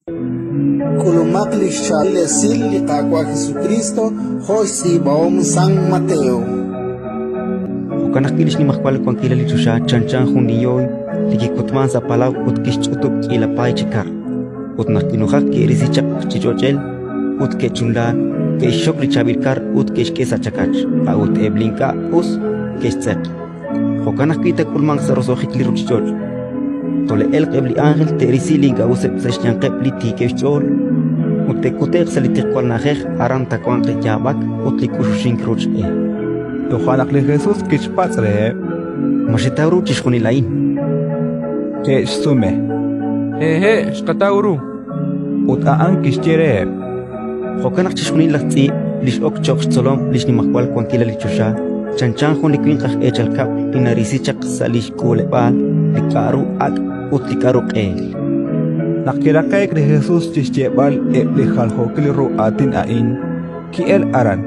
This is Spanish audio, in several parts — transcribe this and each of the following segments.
Kulumakli shale sil li kakwa Jesucristo, Jose baom San Mateo. Okanakilish ni mahkwal kwan kila lichusha chanchan juniyoy likikutman sa palaw utkichutuk ila pay chikar. Utnakinujak ke risichak chichochel utke chunla ke shok richabirkar utke shkesa chakach aut eblinka us ke shtzek. Okanakita kulman sa rosojik liruchichoch. Tole el qebli ángel te risilinga usep sa shyan qebli tikechol utekutek sa litikkwal najej aram takwan qiyabak utlikushushink ruch Yohanakli Jesús kichpatzre. Mashitauru chishkunilain. Sume. Shkatauru. Utaan kishtiere. Jokanak chishkunilahti lish ok chok tzolom lish ni mahkwal kwankila lichusha. Chanchan junikwinqaj echalkap linarisichak sa lish kulebal likaru ak utlikaru qel. Nakirakaik de Jesús chistiebal lihal hokiliru atin ain kiel aran.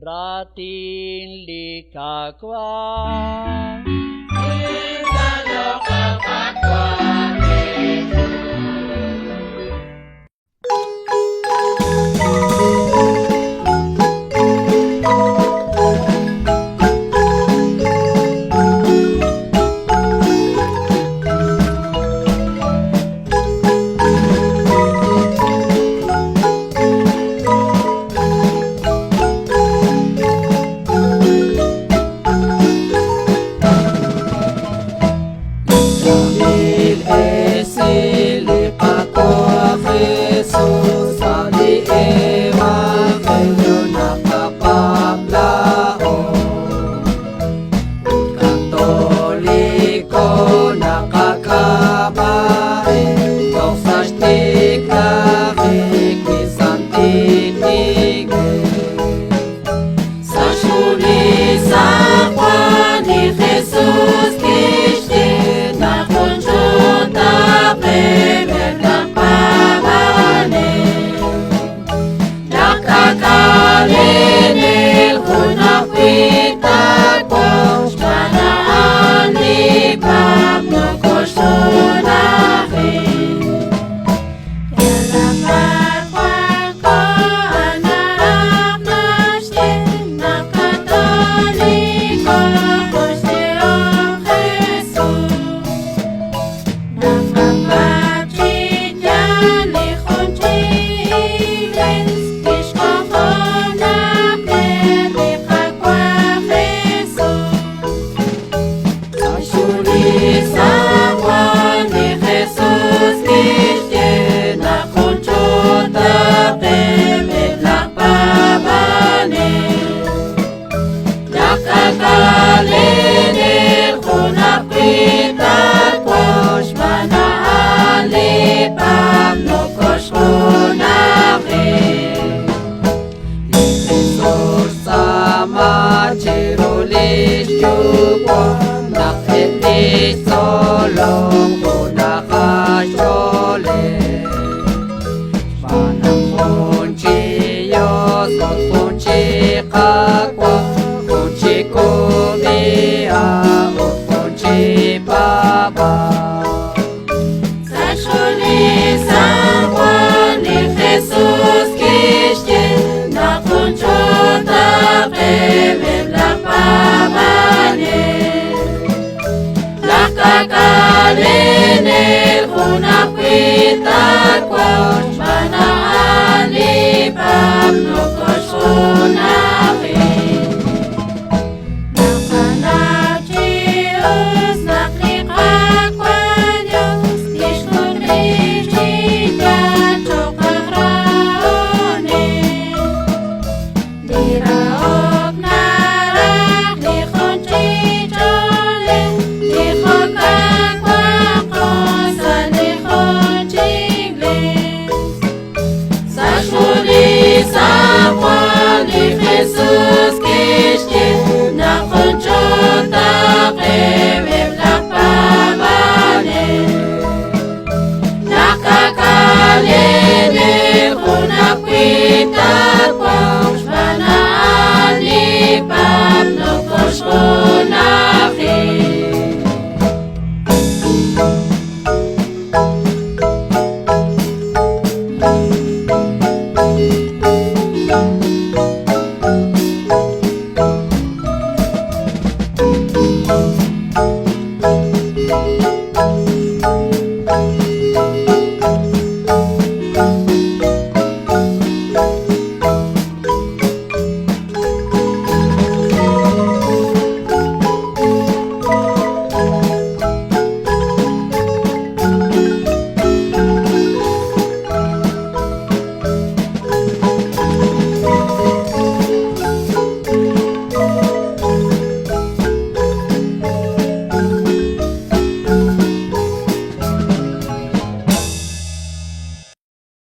Ratin likakwa